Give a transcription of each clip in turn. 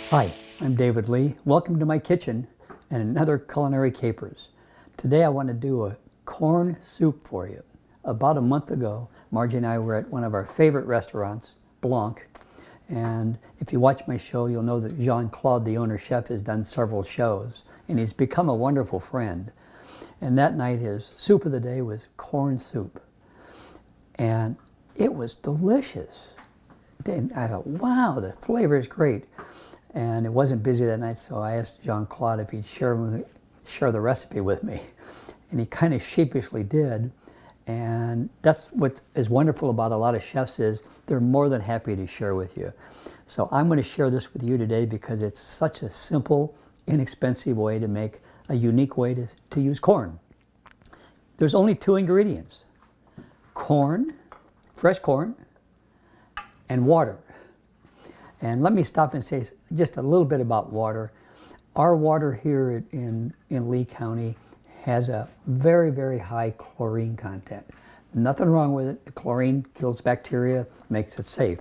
Hi, I'm David Lee. Welcome to my kitchen and another Culinary Capers. Today I want to do a corn soup for you. About a month ago, Margie and I were at one of our favorite restaurants, Blanc, and if you watch my show, you'll know that Jean-Claude, the owner chef, has done several shows, and he's become a wonderful friend. And that night, his soup of the day was corn soup, and it was delicious. And I thought, wow, the flavor is great. And it wasn't busy that night, so I asked Jean-Claude if he'd share the recipe with me. And he kind of sheepishly did. And that's what is wonderful about a lot of chefs is they're more than happy to share with you. So I'm going to share this with you today because it's such a simple, inexpensive way to make a unique way to use corn. There's only 2 ingredients: corn, fresh corn, and water. And let me stop and say just a little bit about water. Our water here in Lee County has a very, very high chlorine content. Nothing wrong with it. The chlorine kills bacteria, makes it safe.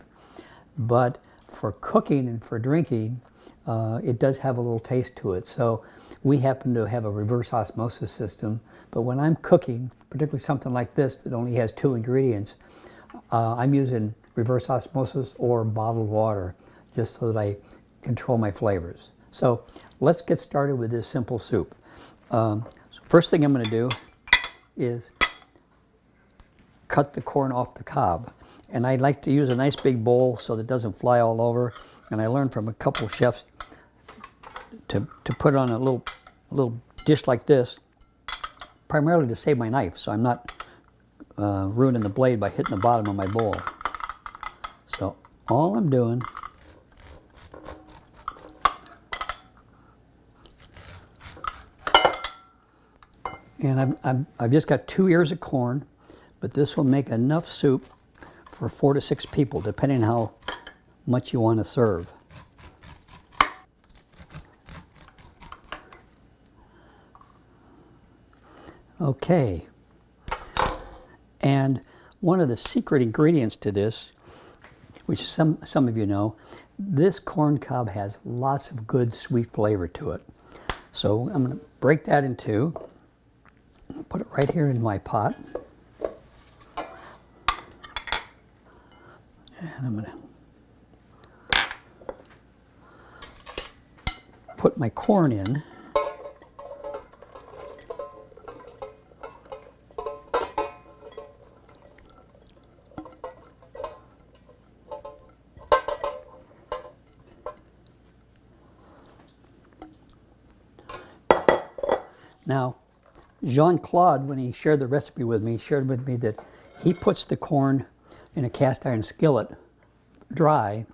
But for cooking and for drinking, it does have a little taste to it. So we happen to have a reverse osmosis system. But when I'm cooking, particularly something like this that only has 2 ingredients, I'm using reverse osmosis or bottled water just so that I control my flavors. So let's get started with this simple soup. First thing I'm going to do is cut the corn off the cob. And I like to use a nice big bowl so that it doesn't fly all over. And I learned from a couple of chefs to put it on a little dish like this, primarily to save my knife, so I'm not ruining the blade by hitting the bottom of my bowl. So all I'm doing and I've just got 2 ears of corn, but this will make enough soup for 4 to 6 people, depending on how much you want to serve. Okay, and one of the secret ingredients to this, which some of you know, this corn cob has lots of good sweet flavor to it. So I'm going to break that in 2, put it right here in my pot, and I'm going to put my corn in. Now, Jean-Claude, when he shared the recipe with me, shared with me that he puts the corn in a cast iron skillet dry,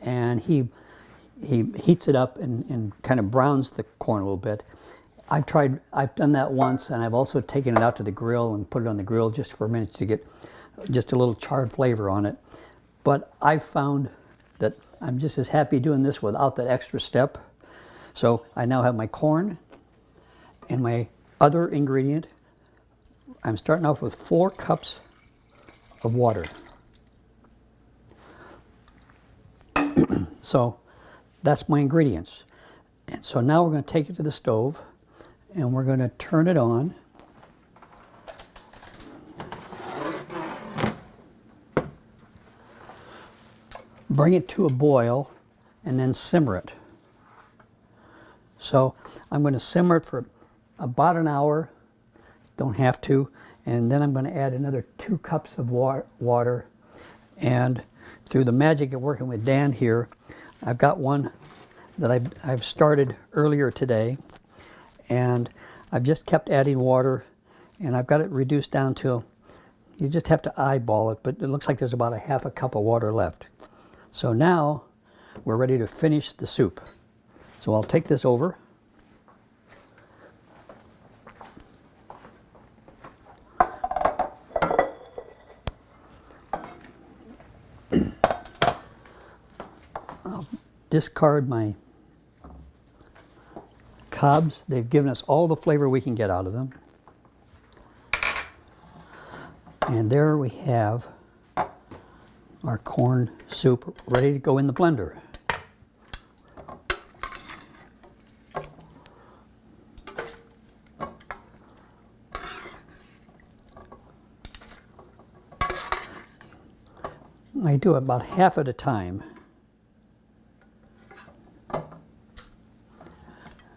and he heats it up and kind of browns the corn a little bit. I've done that once, and I've also taken it out to the grill and put it on the grill just for a minute to get just a little charred flavor on it. But I've found that I'm just as happy doing this without that extra step. So I now have my corn and my other ingredient. I'm starting off with 4 cups of water. So that's my ingredients. And so now we're going to take it to the stove and we're going to turn it on. Bring it to a boil and then simmer it. So I'm going to simmer it for about an hour, don't have to, and then I'm going to add another 2 cups of water. And through the magic of working with Dan here, I've got one that I've started earlier today, and I've just kept adding water, and I've got it reduced down to, you just have to eyeball it, but it looks like there's about a half a cup of water left. So now we're ready to finish the soup. So I'll take this over. I'll discard my cobs. They've given us all the flavor we can get out of them. And there we have our corn soup ready to go in the blender. I do it about half at a time.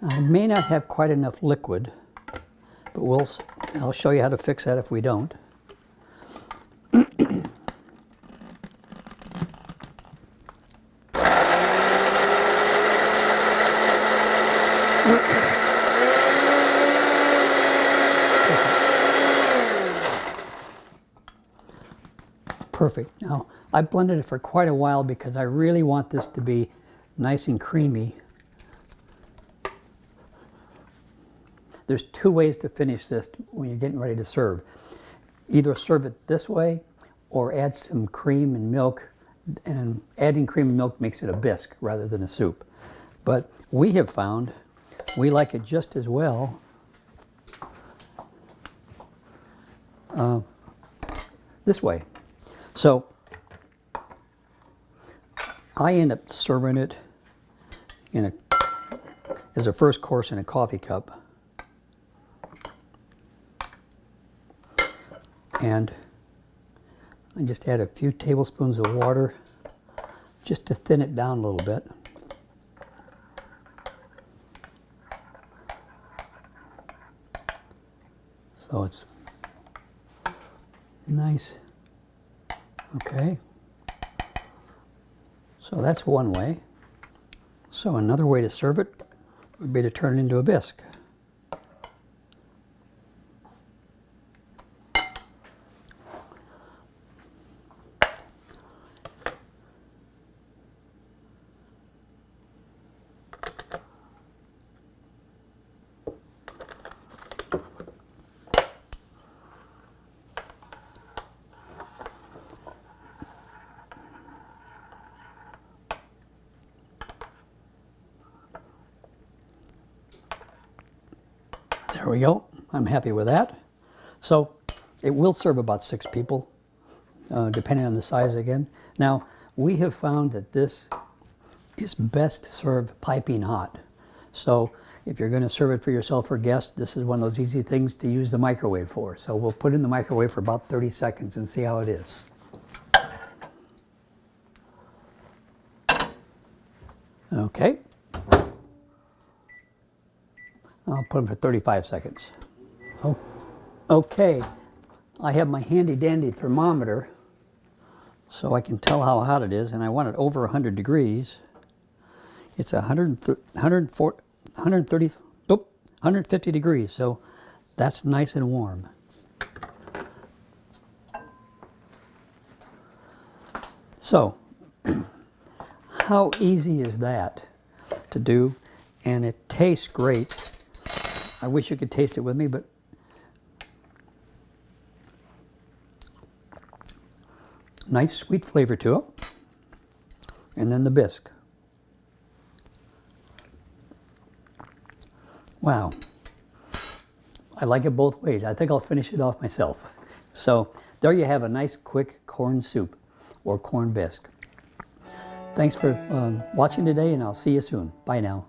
I may not have quite enough liquid, but I'll show you how to fix that if we don't. Perfect. Now, I blended it for quite a while because I really want this to be nice and creamy. There's two ways to finish this when you're getting ready to serve. Either serve it this way or add some cream and milk, and adding cream and milk makes it a bisque rather than a soup. But we have found we like it just as well this way. So I end up serving it as a first course in a coffee cup. And I just add a few tablespoons of water just to thin it down a little bit. So it's nice. Okay. So that's one way. So another way to serve it would be to turn it into a bisque. There we go. I'm happy with that. So it will serve about 6 people, depending on the size again. Now, we have found that this is best served piping hot. So if you're going to serve it for yourself or guests, this is one of those easy things to use the microwave for. So we'll put it in the microwave for about 30 seconds and see how it is. Okay. I'll put them for 35 seconds. Oh, okay, I have my handy dandy thermometer so I can tell how hot it is, and I want it over 100 degrees. It's 150 degrees, so that's nice and warm. So, how easy is that to do? And it tastes great. I wish you could taste it with me, but nice sweet flavor to it. And then the bisque. Wow. I like it both ways. I think I'll finish it off myself. So there you have a nice quick corn soup or corn bisque. Thanks for watching today, and I'll see you soon. Bye now.